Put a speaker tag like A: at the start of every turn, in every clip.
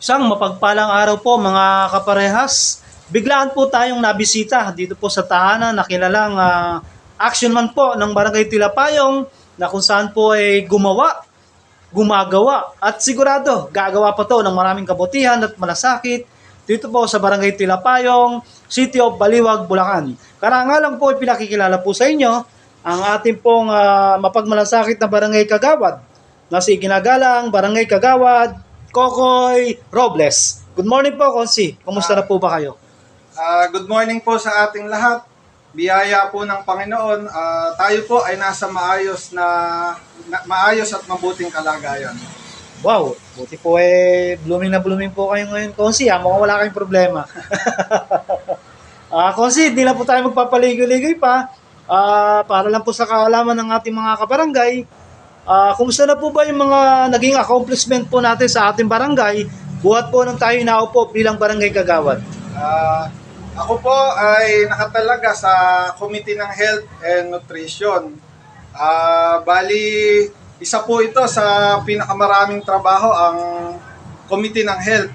A: Isang mapagpalang araw po mga kaparehas. Biglaan po tayong nabisita dito po sa tahanan na kilalang action man po ng Barangay Tilapayong na kung saan po ay gumagawa at sigurado gagawa pa to ng maraming kabutihan at malasakit dito po sa Barangay Tilapayong, City of Baliwag, Bulacan. Karangalang po ipinakikilala po sa inyo ang ating pong mapagmalasakit na Barangay Kagawad na si Ginagalang Barangay Kagawad Kokoy Robles. Good morning po, Konsi. Kumusta na po ba kayo?
B: Good morning po sa ating lahat. Biyaya po ng Panginoon. Tayo po ay nasa maayos at mabuting kalagayan.
A: Wow, buti po blooming na blooming po kayo ngayon, Konsi. Mukhang wala kayong problema. Konsi, di lang po tayo magpapaligoy-ligoy pa. Para lang po sa kaalaman ng ating mga kabarangay, kumusta na po ba yung mga naging accomplishment po natin sa ating barangay buhat po nang tayo naupo bilang Barangay Kagawad?
B: Ako po ay nakatalaga sa Committee ng Health and Nutrition. Bali, isa po ito sa pinakamaraming trabaho ang Committee ng Health.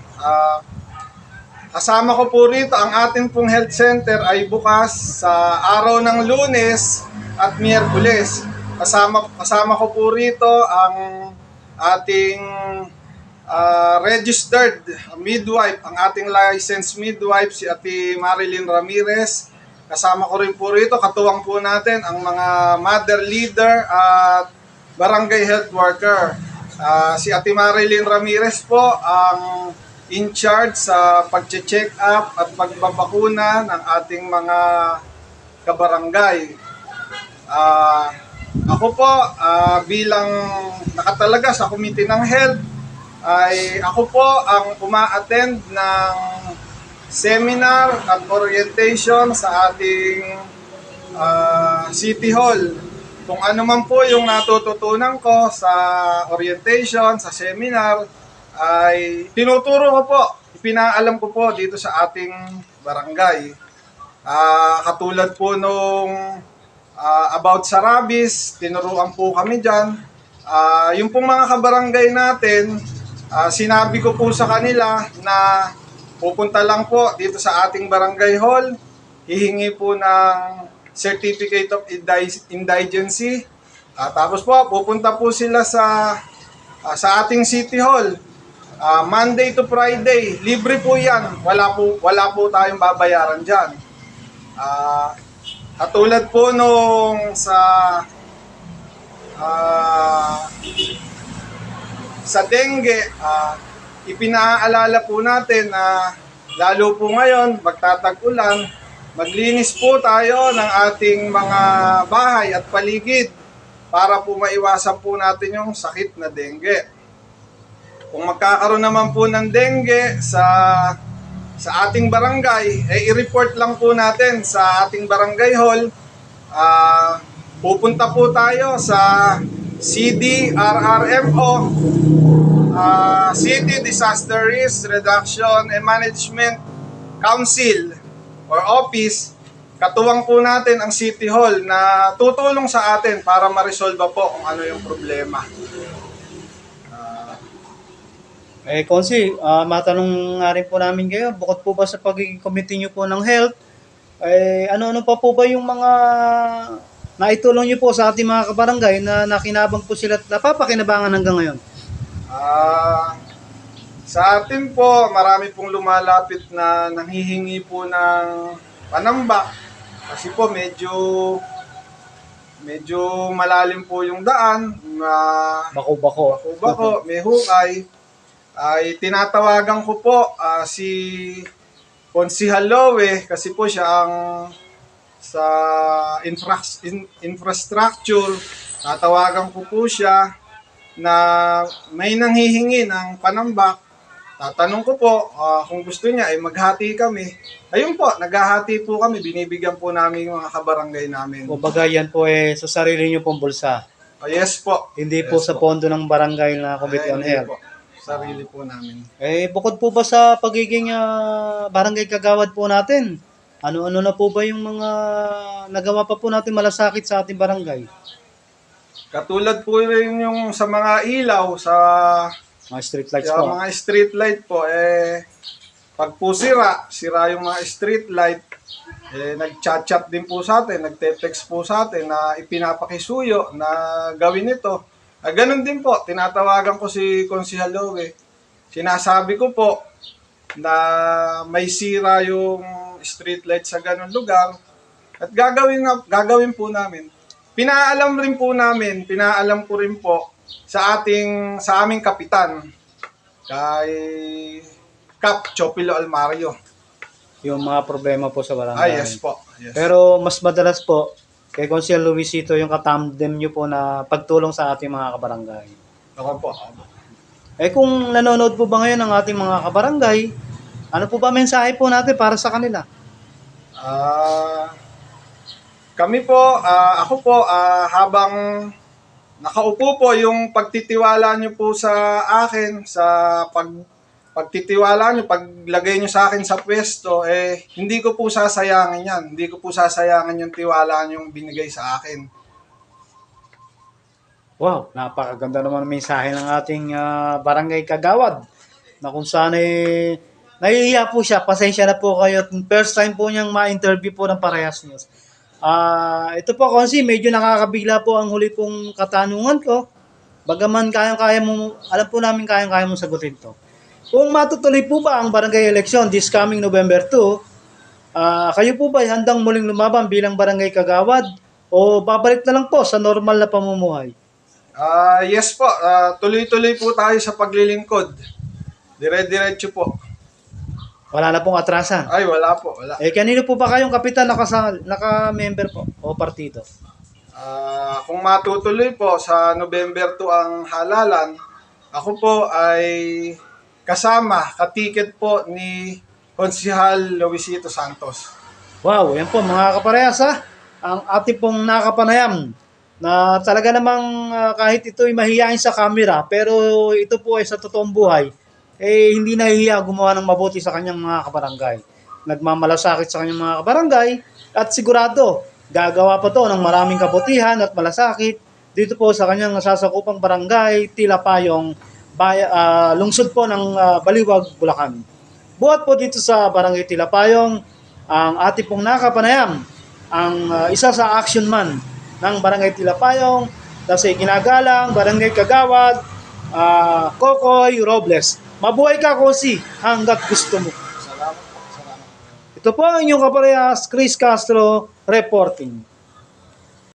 B: Kasama ko po rito ang ating pong health center ay bukas sa araw ng Lunes at Miyerkules. Kasama ko po rito ang ating registered midwife, ang ating licensed midwife, si Ate Marilyn Ramirez. Kasama ko rin po rito, katuwang po natin ang mga mother leader at barangay health worker. Si Ate Marilyn Ramirez po ang in charge sa pag-check up at pagbabakuna ng ating mga kabarangay. Ako po bilang nakatalaga sa Committee ng Health ay ako po ang uma-attend ng seminar at orientation sa ating City Hall. Kung ano man po yung natututunan ko sa orientation, sa seminar, ay tinuturo ko po, ipinaalam ko po dito sa ating barangay. Katulad po nung about sa rabies, tinuruan po kami dyan. Yung pong mga kabarangay natin, sinabi ko po sa kanila na pupunta lang po dito sa ating barangay hall, hihingi po ng Certificate of Indigency. Tapos po, pupunta po sila sa ating City Hall. Monday to Friday, libre po yan. Wala po tayong babayaran dyan. Katulad po nung sa dengue, ipinaalala po natin na lalo po ngayon, magtatag-ulan, maglinis po tayo ng ating mga bahay at paligid para po maiwasan po natin yung sakit na dengue. Kung magkakaroon naman po ng dengue sa ating barangay, i-report lang po natin sa ating barangay hall. Pupunta po tayo sa CDRRMO, City Disaster Risk Reduction and Management Council or Office. Katuwang po natin ang City Hall na tutulong sa atin para ma-resolve po kung ano yung problema.
A: Konsi, matanong nga rin po namin kayo, bukod po ba sa pagiging committee nyo po ng health, ano-ano pa po ba yung mga naitulong nyo po sa ating mga kabarangay na nakinabang po sila at napapakinabangan hanggang ngayon?
B: Sa atin po, marami pong lumalapit na nanghihingi po ng panambak kasi po medyo malalim po yung daan, bako, may hukay. Ay tinatawagan ko po si Konsihal Lowe kasi po siya ang sa infrastructure. Tatawagan ko po siya na may nanghihingi ng panambak. Tatanong ko po kung gusto niya ay maghati kami. Ayun po, naghahati po kami, binibigyan po namin yung mga kabarangay namin.
A: O bagay yan po sa sarili nyo pong bulsa?
B: Yes po.
A: Hindi po sa pondo ng barangay na Committee on Health?
B: Po. Sarili po namin.
A: Bukod po ba sa pagiging barangay kagawad po natin, ano-ano na po ba yung mga nagawa pa po natin malasakit sa ating barangay?
B: Katulad po rin yung sa mga ilaw, sa
A: Mga street lights
B: Kaya
A: po.
B: mga street light po, pag po sira yung mga street light, nag-chat-chat din po sa atin, nagte-text po sa atin na ipinapakisuyo na gawin ito. Ganun din po, tinatawagan ko si Konsehal Lowe. Sinasabi ko po na may sira yung street light sa ganun lugar at gagawin po namin. Pinaalam ko rin po sa aming kapitan kay Cap Chopilo Almario.
A: Yung mga problema po sa barangay.
B: Yes po. Yes.
A: Pero mas madalas po, kay Consiel Luisito yung katandem nyo po na pagtulong sa ating mga kabarangay.
B: Ako po.
A: Kung nanonood po ba ngayon ang ating mga kabarangay, ano po ba mensahe po natin para sa kanila?
B: Ako po, habang nakaupo po, yung pagtitiwala nyo po sa akin, pagtitiwala nyo, paglagay nyo sa akin sa pwesto, hindi ko po sasayangin yan. Hindi ko po sasayangin yung tiwala nyo yung binigay sa akin.
A: Wow, napakaganda naman ang mensahe ng ating barangay kagawad na kung saan nahihiya po siya. Pasensya na po kayo. First time po niyang ma-interview po ng Parehas News. Ito po kasi medyo nakakabigla po ang huli pong katanungan ko. Bagaman kayang-kaya mo, alam po namin kayang-kaya mong sagutin to. Kung matutuloy po ba ang barangay election this coming November 2, kayo po ba ay handang muling lumaban bilang barangay kagawad o babalik na lang po sa normal na pamumuhay?
B: Yes po, tuloy-tuloy po tayo sa paglilingkod. Dire-diretso po.
A: Wala na pong atrasan.
B: Ay, wala po, wala.
A: Kanino po ba kayong kapitan naka-member po o partido?
B: Kung matutuloy po sa November 2 ang halalan, ako po ay kasama, katiket po ni Konsehal Luisito Santos.
A: Wow, yan po mga kaparehas ang ating pong nakapanayam na talaga namang kahit ito'y mahihain sa camera, pero ito po ay sa totoong buhay, hindi nahihiya gumawa ng mabuti sa kanyang mga kabarangay. Nagmamalasakit sa kanyang mga kabarangay at sigurado gagawa pa to ng maraming kabutihan at malasakit dito po sa kanyang nasasakupang barangay, Tilapayong, lungsod po ng Baliwag, Bulacan. Buhat po dito sa barangay Tilapayong, ang ating pong nakapanayam, ang isa sa action man ng barangay Tilapayong, kasi ginagalang barangay kagawad, Kokoy Robles. Mabuhay ka, Kosi, hanggat gusto mo.
B: Salamat po, salamat.
A: Ito po ang inyong kaparehas, Chris Castro, reporting.